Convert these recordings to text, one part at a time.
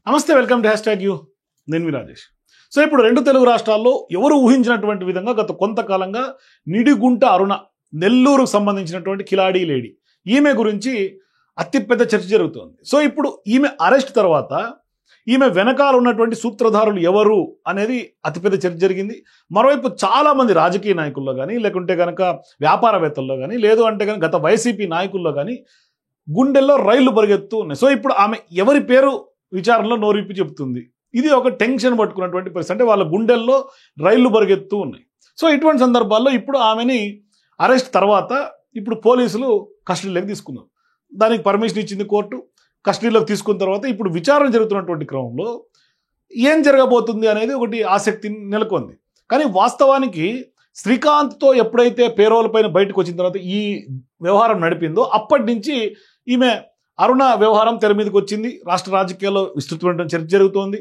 నమస్తే, welcome to #you. నేను మీ Rajesh. So ఇప్పుడు రెండు తెలుగు రాష్ట్రాల్లో ఎవరు ఊహించినటువంటి విధంగా గత కొంతకాలంగా నిడిగుంట అరుణ, నెల్లూరుకు సంబంధించినటువంటి కిలాడీ లేడీ, ఈమె గురించి అతిపెద్ద చర్చ జరుగుతోంది. సో ఇప్పుడు ఈమె అరెస్ట్ తర్వాత ఈమె వెనకాల ఉన్నటువంటి సూత్రధారులు ఎవరు అనేది అతిపెద్ద చర్చ జరిగింది. మరోవైపు చాలామంది రాజకీయ నాయకుల్లో కానీ, లేకుంటే కనుక వ్యాపారవేత్తల్లో కానీ, లేదు అంటే కనుక గత వైసీపీ నాయకుల్లో కానీ గుండెల్లో రైళ్లు పరిగెత్తూ ఉన్నాయి. సో ఇప్పుడు ఆమె ఎవరి పేరు విచారణలో నోరిప్పి చెబుతుంది. ఇది ఒక టెన్షన్ పట్టుకున్నటువంటి పరిస్థితి. అంటే వాళ్ళ గుండెల్లో రైళ్లు పరిగెత్తూ ఉన్నాయి. సో ఇటువంటి సందర్భాల్లో ఇప్పుడు ఆమెని అరెస్ట్ తర్వాత ఇప్పుడు పోలీసులు కస్టడీలోకి తీసుకున్నారు. దానికి పర్మిషన్ ఇచ్చింది కోర్టు. కస్టడీలోకి తీసుకున్న తర్వాత ఇప్పుడు విచారణ జరుగుతున్నటువంటి క్రమంలో ఏం జరగబోతుంది అనేది ఒకటి ఆసక్తి నెలకొంది. కానీ వాస్తవానికి శ్రీకాంత్తో ఎప్పుడైతే పేరోల పైన బయటకు వచ్చిన తర్వాత ఈ వ్యవహారం నడిపిందో అప్పటి నుంచి ఈమె అరుణ వ్యవహారం తెర మీదకి వచ్చింది. రాష్ట్ర రాజకీయాల్లో విస్తృతమైన చర్చ జరుగుతోంది.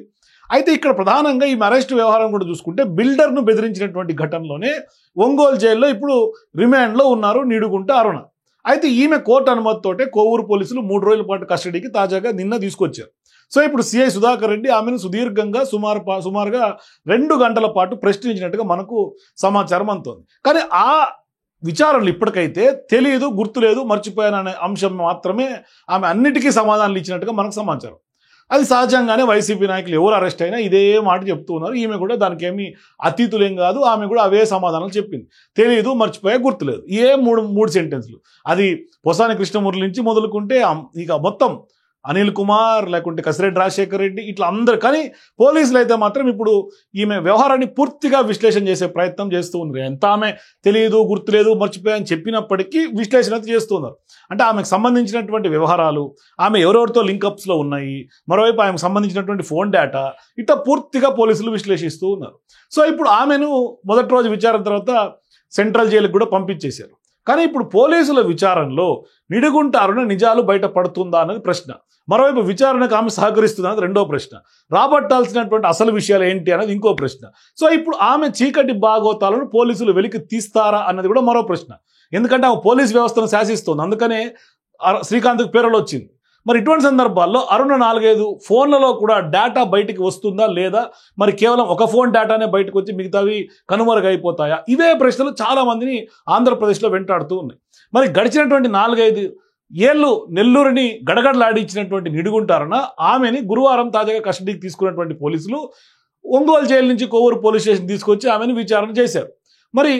అయితే ఇక్కడ ప్రధానంగా ఈ అరెస్ట్ వ్యవహారం కూడా చూసుకుంటే బిల్డర్ను బెదిరించినటువంటి ఘటనలోనే ఒంగోలు జైల్లో ఇప్పుడు రిమాండ్లో ఉన్నారు నిడుగుంట అరుణ. అయితే ఈమె కోర్టు అనుమతితోటే కోవూరు పోలీసులు 3 రోజుల పాటు కస్టడీకి తాజాగా నిన్న తీసుకొచ్చారు. సో ఇప్పుడు సిఐ సుధాకర్ రెడ్డి ఆమెను సుదీర్ఘంగా సుమారుగా 2 గంటల పాటు ప్రశ్నించినట్టుగా మనకు సమాచారం అందుతోంది. కానీ ఆ విచారణలు ఇప్పటికైతే తెలియదు, గుర్తులేదు, మర్చిపోయాననే అంశం మాత్రమే ఆమె అన్నిటికీ సమాధానాలు ఇచ్చినట్టుగా మనకు సమాచారం. అది సహజంగానే వైసీపీ నాయకులు ఎవరు అరెస్ట్ అయినా ఇదే మాట చెప్తూ ఉన్నారు. ఈమె కూడా దానికి ఏమీ అతీతులేం కాదు. ఆమె కూడా అవే సమాధానాలు చెప్పింది. తెలియదు, మర్చిపోయా, గుర్తులేదు, మూడు సెంటెన్స్లు. అది పొసాని కృష్ణమూర్తి నుంచి మొదలుకుంటే ఇక మొత్తం అనిల్ కుమార్, లేకుంటే కసిరెడ్డి రాజశేఖర్ రెడ్డి, ఇట్లా అందరు. కానీ పోలీసులు అయితే మాత్రం ఇప్పుడు ఈమె వ్యవహారాన్ని పూర్తిగా విశ్లేషణ చేసే ప్రయత్నం చేస్తూ ఉన్నారు. ఎంత ఆమె తెలియదు, గుర్తులేదు, మర్చిపోయాని చెప్పినప్పటికీ విశ్లేషణ అయితే చేస్తూ ఉన్నారు. అంటే ఆమెకు సంబంధించినటువంటి వ్యవహారాలు, ఆమె ఎవరెవరితో లింకప్స్లో ఉన్నాయి, మరోవైపు ఆమెకు సంబంధించినటువంటి ఫోన్ డేటా, ఇట్లా పూర్తిగా పోలీసులు విశ్లేషిస్తూ ఉన్నారు. సో ఇప్పుడు ఆమెను మొదటి రోజు విచారణ తర్వాత సెంట్రల్ జైలుకు కూడా పంపించేశారు. కానీ ఇప్పుడు పోలీసుల విచారణలో నిడుగుంట అరుణ నిజాలు బయట పడుతుందా అన్నది ప్రశ్న. మరోవైపు విచారణకు ఆమె సహకరిస్తుందా అన్నది రెండో ప్రశ్న. రాబట్టాల్సినటువంటి అసలు విషయాలు ఏంటి అనేది ఇంకో ప్రశ్న. సో ఇప్పుడు ఆమె చీకటి బాగోతాలను పోలీసులు వెలికి తీస్తారా అన్నది కూడా మరో ప్రశ్న. ఎందుకంటే ఆమె పోలీస్ వ్యవస్థను శాసిస్తుంది. అందుకనే శ్రీకాంత్కి పేరులో వచ్చింది. మరి ఇటువంటి సందర్భాల్లో అరుణ 4-5 ఫోన్లలో కూడా డేటా బయటికి వస్తుందా లేదా, మరి కేవలం ఒక ఫోన్ డేటానే బయటకు వచ్చి మిగతావి కనుమరుగైపోతాయా? ఇవే ప్రశ్నలు చాలా మందిని ఆంధ్రప్రదేశ్లో వెంటాడుతూ ఉన్నాయి. మరి గడిచినటువంటి 4-5 ఏళ్ళు నెల్లూరుని గడగడలాడించినటువంటి నిడుగుంట అరుణ, ఆమెని గురువారం తాజాగా కస్టడీకి తీసుకున్నటువంటి పోలీసులు ఒంగోలు జైలు నుంచి కోవూరు పోలీస్ స్టేషన్ తీసుకొచ్చి ఆమెను విచారణ చేశారు. మరి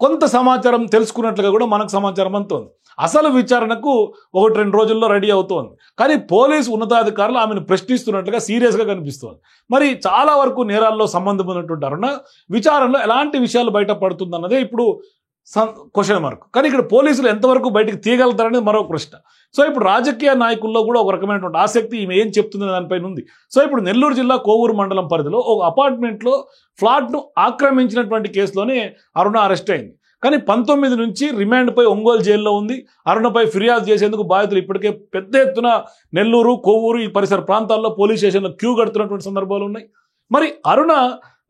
కొంత సమాచారం తెలుసుకున్నట్లుగా కూడా మనకు సమాచారం అందుతోంది. అసలు విచారణకు 1-2 రోజుల్లో రెడీ అవుతోంది. కానీ పోలీసు ఉన్నతాధికారులు ఆమెను ప్రశ్నిస్తున్నట్లుగా సీరియస్గా కనిపిస్తోంది. మరి చాలా వరకు నేరాల్లో సంబంధం ఉన్నటువంటి అరుణ విచారణలో ఎలాంటి విషయాలు బయటపడుతుందన్నదే ఇప్పుడు క్వశ్చన్ మార్క్. కానీ ఇక్కడ పోలీసులు ఎంతవరకు బయటకు తీయగలుగుతారనేది మరో ప్రశ్న. సో ఇప్పుడు రాజకీయ నాయకుల్లో కూడా ఒక రకమైనటువంటి ఆసక్తి ఈమె ఏం చెప్తుందనే దానిపైన ఉంది. సో ఇప్పుడు నెల్లూరు జిల్లా కోవూరు మండలం పరిధిలో ఒక అపార్ట్మెంట్లో ఫ్లాట్ను ఆక్రమించినటువంటి కేసులోనే అరుణ అరెస్ట్ అయింది. కానీ 19 నుంచి రిమాండ్పై ఒంగోలు జైల్లో ఉంది. అరుణపై ఫిర్యాదు చేసేందుకు బాధితులు ఇప్పటికే పెద్ద ఎత్తున నెల్లూరు, కోవూరు ఈ పరిసర ప్రాంతాల్లో పోలీస్ స్టేషన్లో క్యూ కడుతున్నటువంటి సందర్భాలు ఉన్నాయి. మరి అరుణ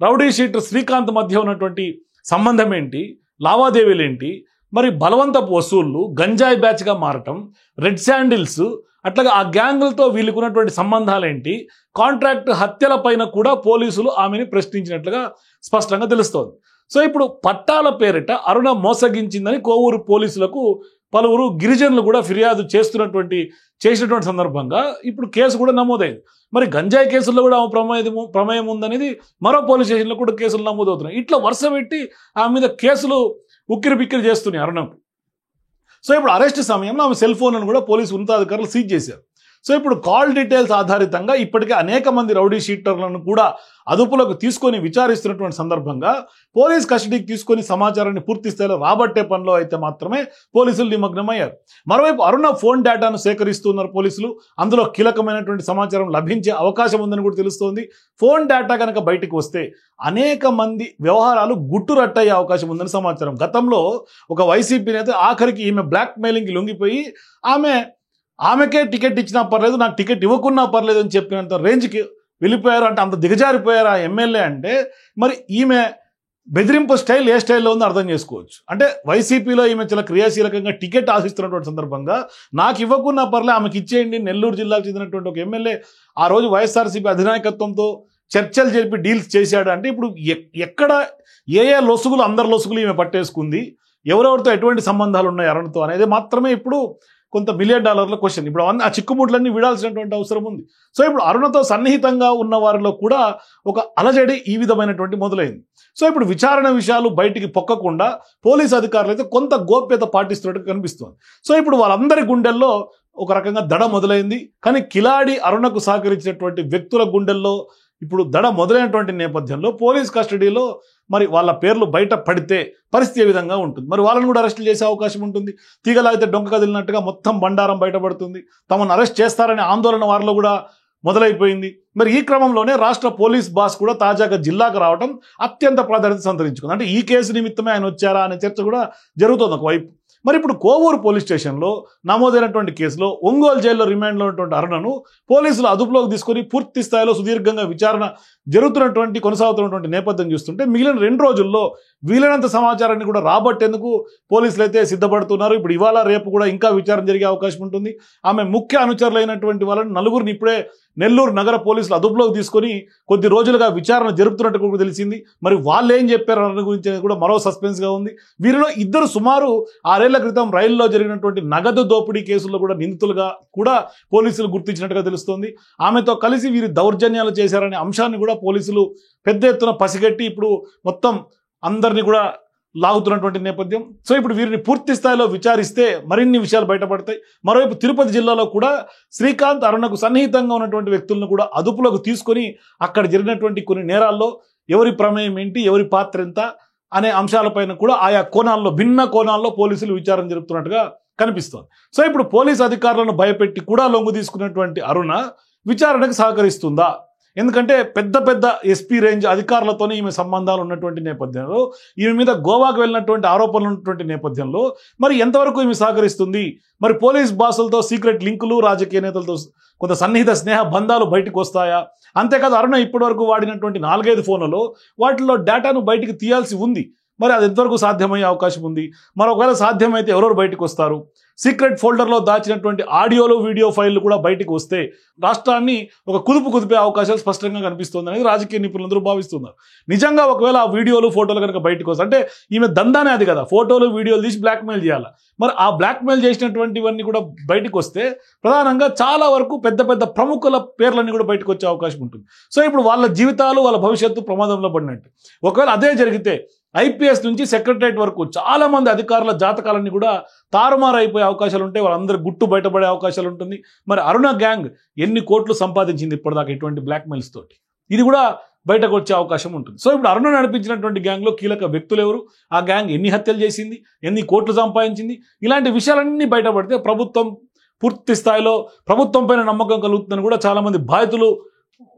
రౌడీ షీటర్ శ్రీకాంత్ మధ్య ఉన్నటువంటి సంబంధం ఏంటి, లావాదేవీలు ఏంటి, మరి బలవంతపు వసూళ్లు, గంజాయి బ్యాచ్గా మారటం, రెడ్ శాండిల్స్, అట్లాగా ఆ గ్యాంగులతో వీళ్ళకు ఉన్నటువంటి సంబంధాలు ఏంటి, కాంట్రాక్ట్ హత్యల పైన కూడా పోలీసులు ఆమెని ప్రశ్నించినట్లుగా స్పష్టంగా తెలుస్తోంది. సో ఇప్పుడు పట్టాల పేరిట అరుణ మోసగించిందని కోవూరు పోలీసులకు పలువురు గిరిజనులు కూడా ఫిర్యాదు చేసినటువంటి సందర్భంగా ఇప్పుడు కేసు కూడా నమోదైంది. మరి గంజాయి కేసుల్లో కూడా ప్రమేయం ఉందనేది మరో పోలీస్ స్టేషన్లో కూడా కేసులు నమోదవుతున్నాయి. ఇట్లా వరుస పెట్టి ఆమె మీద కేసులు ఉక్కిరి బిక్కిరి చేస్తున్నాయి అరుణకు. సో ఇప్పుడు అరెస్ట్ సమయంలో ఆమె సెల్ ఫోన్లను కూడా పోలీసు ఉన్నతాధికారులు సీజ్ చేశారు. సో ఇప్పుడు కాల్ డీటెయిల్స్ ఆధారితంగా ఇప్పటికే అనేక మంది రౌడీ షీటర్లను కూడా అదుపులోకి తీసుకొని విచారిస్తున్నటువంటి సందర్భంగా పోలీస్ కస్టడీకి తీసుకొని సమాచారాన్ని పూర్తి స్థాయిలో రాబట్టే పనిలో అయితే మాత్రమే పోలీసులు నిమగ్నమయ్యారు. మరోవైపు అరుణ ఫోన్ డేటాను సేకరిస్తున్నారు పోలీసులు. అందులో కీలకమైనటువంటి సమాచారం లభించే అవకాశం ఉందని కూడా తెలుస్తోంది. ఫోన్ డేటా కనుక బయటకు వస్తే అనేక మంది వ్యవహారాలు గుట్టురట్టయ్యే అవకాశం ఉందని సమాచారం. గతంలో ఒక వైసీపీ నేత ఆఖరికి ఈమె బ్లాక్ మెయిలింగ్కి లొంగిపోయి ఆమెకే టికెట్ ఇచ్చినా పర్లేదు, నాకు టికెట్ ఇవ్వకున్నా పర్లేదు అని చెప్పినంత రేంజ్కి వెళ్ళిపోయారు. అంటే అంత దిగజారిపోయారు ఆ ఎమ్మెల్యే. అంటే మరి ఈమె బెదిరింపు స్టైల్ ఏ స్టైల్లో ఉందో అర్థం చేసుకోవచ్చు. అంటే వైసీపీలో ఈమె చాలా క్రియాశీలకంగా టికెట్ ఆశిస్తున్నటువంటి సందర్భంగా నాకు ఇవ్వకున్నా పర్లే ఆమెకి ఇచ్చేయండి, నెల్లూరు జిల్లాకు చెందినటువంటి ఒక ఎమ్మెల్యే ఆ రోజు వైఎస్ఆర్సీపీ అధినాయకత్వంతో చర్చలు జరిపి డీల్స్ చేశాడు అంటే ఇప్పుడు ఎక్కడ ఏ లొసుగులు అందరి లొసుగులు ఈమె పట్టేసుకుంది, ఎవరెవరితో ఎటువంటి సంబంధాలు ఉన్నాయి అరుణతో అనేది మాత్రమే ఇప్పుడు కొంత $1 మిలియన్ క్వశ్చన్. ఇప్పుడు ఆ చిక్కుముట్లన్నీ విడాల్సినటువంటి అవసరం ఉంది. సో ఇప్పుడు అరుణతో సన్నిహితంగా ఉన్న వారిలో కూడా ఒక అలజడి ఈ విధమైనటువంటి మొదలైంది. సో ఇప్పుడు విచారణ విషయాలు బయటికి పొక్కకుండా పోలీసు అధికారులు అయితే కొంత గోప్యత పాటిస్తున్నట్టు కనిపిస్తుంది. సో ఇప్పుడు వాళ్ళందరి గుండెల్లో ఒక రకంగా దడ మొదలైంది. కానీ కిలాడి అరుణకు సహకరించినటువంటి వ్యక్తుల గుండెల్లో ఇప్పుడు దడ మొదలైనటువంటి నేపథ్యంలో పోలీస్ కస్టడీలో మరి వాళ్ళ పేర్లు బయట పడితే పరిస్థితి ఏ విధంగా ఉంటుంది, మరి వాళ్ళని కూడా అరెస్ట్ చేసే అవకాశం ఉంటుంది. తీగలాగితే డొంక కదిలినట్టుగా మొత్తం బండారం బయటపడుతుంది. తమను అరెస్ట్ చేస్తారనే ఆందోళన వారిలో కూడా మొదలైపోయింది. మరి ఈ క్రమంలోనే రాష్ట్ర పోలీస్ బాస్ కూడా తాజాగా జిల్లాకు రావడం అత్యంత ప్రాధాన్యత సంతరించుకుంది. అంటే ఈ కేసు నిమిత్తమే ఆయన వచ్చారా అనే చర్చ కూడా జరుగుతుంది ఒకవైపు. మరి ఇప్పుడు కోవూరు పోలీస్ స్టేషన్లో నమోదైనటువంటి కేసులో ఒంగోలు జైల్లో రిమాండ్లో ఉన్నటువంటి అరుణను పోలీసులు అదుపులోకి తీసుకొని పూర్తి స్థాయిలో సుదీర్ఘంగా విచారణ కొనసాగుతున్నటువంటి నేపథ్యం చూస్తుంటే మిగిలిన 2 రోజుల్లో వీలైనంత సమాచారాన్ని కూడా రాబట్టేందుకు పోలీసులు అయితే సిద్ధపడుతున్నారు. ఇప్పుడు ఇవాళ రేపు కూడా ఇంకా విచారణ జరిగే అవకాశం ఉంటుంది. ఆమె ముఖ్య అనుచరులైనటువంటి వాళ్ళని 4గురిని ఇప్పుడే నెల్లూరు నగర పోలీసులు అదుపులోకి తీసుకొని కొద్ది రోజులుగా విచారణ జరుపుతున్నట్టు కూడా తెలిసింది. మరి వాళ్ళు ఏం చెప్పారు అన్న గురించి కూడా మరో సస్పెన్స్గా ఉంది. వీరిలో 2 సుమారు 6 ఏళ్ల క్రితం రైల్లో జరిగినటువంటి నగదు దోపిడీ కేసుల్లో కూడా నిందితులుగా కూడా పోలీసులు గుర్తించినట్టుగా తెలుస్తోంది. ఆమెతో కలిసి వీరు దౌర్జన్యాలు చేశారనే అంశాన్ని కూడా పోలీసులు పెద్ద ఎత్తున పసిగట్టి ఇప్పుడు మొత్తం అందరినీ కూడా లాగుతున్నటువంటి నేపథ్యం. సో ఇప్పుడు వీరిని పూర్తి స్థాయిలో విచారిస్తే మరిన్ని విషయాలు బయటపడతాయి. మరోవైపు తిరుపతి జిల్లాలో కూడా శ్రీకాంత్ అరుణకు సన్నిహితంగా ఉన్నటువంటి వ్యక్తులను కూడా అదుపులోకి తీసుకొని అక్కడ జరిగినటువంటి కొన్ని నేరాల్లో ఎవరి ప్రమేయం ఏంటి, ఎవరి పాత్ర ఎంత అనే అంశాలపైన కూడా ఆయా కోణాల్లో భిన్న కోణాల్లో పోలీసులు విచారణ జరుపుతున్నట్టుగా కనిపిస్తోంది. సో ఇప్పుడు పోలీసు అధికారులను భయపెట్టి కూడా లొంగు తీసుకున్నటువంటి అరుణ విచారణకు సహకరిస్తుందా? ఎందుకంటే పెద్ద పెద్ద ఎస్పీ రేంజ్ అధికారులతోనే ఈమె సంబంధాలు ఉన్నటువంటి నేపథ్యంలో, ఈమె మీద గోవాకు వెళ్ళినటువంటి ఆరోపణలు ఉన్నటువంటి నేపథ్యంలో మరి ఎంతవరకు ఈమె సహకరిస్తుంది? మరి పోలీస్ బాసులతో సీక్రెట్ లింకులు, రాజకీయ నేతలతో కొంత సన్నిహిత స్నేహ బంధాలు బయటకు వస్తాయా? అంతేకాదు అరుణ ఇప్పటివరకు వాడినటువంటి 4-5 ఫోన్లలో వాటిలో డేటాను బయటికి తీయాల్సి ఉంది. మరి అది ఎంతవరకు సాధ్యమయ్యే అవకాశం ఉంది? మరొకవేళ సాధ్యమైతే ఎవరెవరు బయటకు వస్తారు? సీక్రెట్ ఫోల్డర్లో దాచినటువంటి ఆడియోలు, వీడియో ఫైళ్లు కూడా బయటకు వస్తే రాష్ట్రాన్ని ఒక కుదిపే అవకాశాలు స్పష్టంగా కనిపిస్తుంది అనేది రాజకీయ నిపుణులందరూ భావిస్తున్నారు. నిజంగా ఒకవేళ ఆ వీడియోలు, ఫోటోలు కనుక బయటకు వస్తాయి అంటే ఈమె దందానే అది కదా, ఫోటోలు, వీడియోలు తీసి బ్లాక్మెయిల్ చేయాలి. మరి ఆ బ్లాక్మెయిల్ చేసినటువంటివన్నీ కూడా బయటకు వస్తే ప్రధానంగా చాలా వరకు పెద్ద పెద్ద ప్రముఖుల పేర్లన్నీ కూడా బయటకు వచ్చే అవకాశం ఉంటుంది. సో ఇప్పుడు వాళ్ళ జీవితాలు, వాళ్ళ భవిష్యత్తు ప్రమాదంలో పడినట్టు. ఒకవేళ అదే జరిగితే ఐపీఎస్ నుంచి సెక్రటరేట్ వరకు చాలా మంది అధికారుల జాతకాలన్నీ కూడా తారుమారు అయిపోయే అవకాశాలు ఉంటాయి. వాళ్ళందరూ గుట్టు బయటపడే అవకాశాలు ఉంటుంది. మరి అరుణ గ్యాంగ్ ఎన్ని కోట్లు సంపాదించింది ఇప్పటిదాకా ఇటువంటి బ్లాక్మెయిల్స్ తోటి, ఇది కూడా బయటకు వచ్చే అవకాశం ఉంటుంది. సో ఇప్పుడు అరుణ నడిపించినటువంటి గ్యాంగ్లో కీలక వ్యక్తులు ఎవరు, ఆ గ్యాంగ్ ఎన్ని హత్యలు చేసింది, ఎన్ని కోట్లు సంపాదించింది, ఇలాంటి విషయాలన్నీ బయటపడితే ప్రభుత్వం పూర్తి స్థాయిలో ప్రభుత్వం పైన నమ్మకం కలుగుతుందని కూడా చాలామంది బాధితులు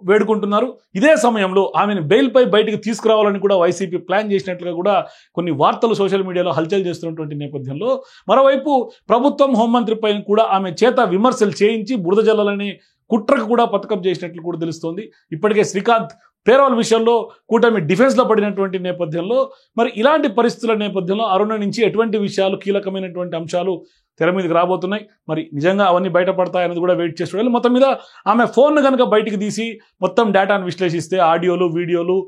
వేడుకుంటున్నారు. ఇదే సమయంలో ఆమెను బెయిల్పై బయటికి తీసుకురావాలని కూడా వైసీపీ ప్లాన్ చేసినట్లుగా కూడా కొన్ని వార్తలు సోషల్ మీడియాలో హల్చల్ చేస్తున్నటువంటి నేపథ్యంలో మరోవైపు ప్రభుత్వం హోంమంత్రి పైన కూడా ఆమె చేత విమర్శలు చేయించి బురద జల్లాలని కుట్రకు కూడా పథకం చేసినట్లు కూడా తెలుస్తోంది. ఇప్పటికే శ్రీకాంత్ పేరోల్ విషయంలో కూటమి డిఫెన్స్లో పడినటువంటి నేపథ్యంలో మరి ఇలాంటి పరిస్థితుల నేపథ్యంలో అరుణ నుంచి ఎటువంటి విషయాలు, కీలకమైనటువంటి అంశాలు తెర మీదకి రాబోతున్నాయి. మరి నిజంగా అవన్నీ బయటపడతాయనేది కూడా వెయిట్ చేసి చూడాలి. మొత్తం మీద ఆమె ఫోన్ను కనుక బయటికి తీసి మొత్తం డేటాను విశ్లేషిస్తే ఆడియోలు, వీడియోలు,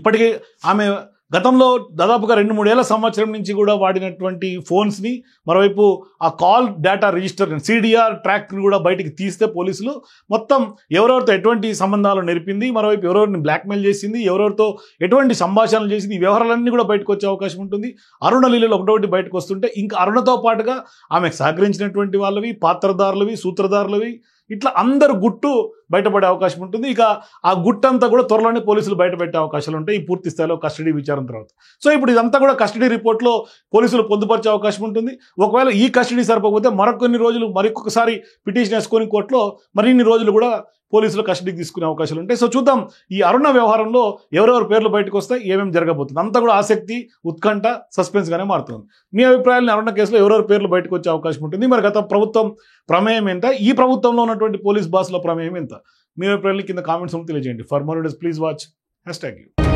ఇప్పటికీ ఆమె గతంలో దాదాపుగా 2-3 ఏళ్ల సంవత్సరం నుంచి కూడా వాడినటువంటి ఫోన్స్ని, మరోవైపు ఆ కాల్ డేటా రిజిస్టర్ CDR ట్రాక్ని కూడా బయటికి తీస్తే పోలీసులు మొత్తం ఎవరెవరితో ఎటువంటి సంబంధాలు నెరిపింది, మరోవైపు ఎవరెవరిని బ్లాక్మెయిల్ చేసింది, ఎవరెవరితో ఎటువంటి సంభాషణలు చేసింది, ఈ వ్యవహారాలన్నీ కూడా బయటకు వచ్చే అవకాశం ఉంటుంది. అరుణ లీలలు ఒకటొకటి బయటకు వస్తుంటే ఇంకా అరుణతో పాటుగా ఆమెకు సహకరించినటువంటి వాళ్ళవి, పాత్రదారులవి, సూత్రధారులవి, ఇట్లా అందరు గుట్టు బయటపడే అవకాశం ఉంటుంది. ఇక ఆ గుట్టంతా కూడా త్వరలోనే పోలీసులు బయటపెట్టే అవకాశాలు ఉంటాయి ఈ పూర్తి స్థాయిలో కస్టడీ విచారణ తర్వాత. సో ఇప్పుడు ఇదంతా కూడా కస్టడీ రిపోర్ట్లో పోలీసులు పొందుపరిచే అవకాశం ఉంటుంది. ఒకవేళ ఈ కస్టడీ సరిపోకపోతే మరికొన్ని రోజులు మరొకసారి పిటిషన్ వేసుకొని కోర్టులో మరిన్ని రోజులు కూడా పోలీసులు కస్టడీకి తీసుకునే అవకాశాలు ఉంటాయి. సో చూద్దాం ఈ అరుణ వ్యవహారంలో ఎవరెవరి పేర్లు బయటకు వస్తాయి, ఏమేమి జరగబోతుంది, అంతా కూడా ఆసక్తి, ఉత్కంఠ, సస్పెన్స్గానే మారుతుంది. మీ అభిప్రాయాలను అరుణ కేసులో ఎవరెవరి పేర్లు బయటకు వచ్చే అవకాశం ఉంటుంది, మరి గత ప్రభుత్వం ప్రమేయం ఎంత, ఈ ప్రభుత్వంలో ఉన్నటువంటి పోలీస్ బాసుల ప్రమేయం ఎంత, మీ అభిప్రాయాలు కింద కామెంట్స్ తెలియజేయండి. For more videos please watch #.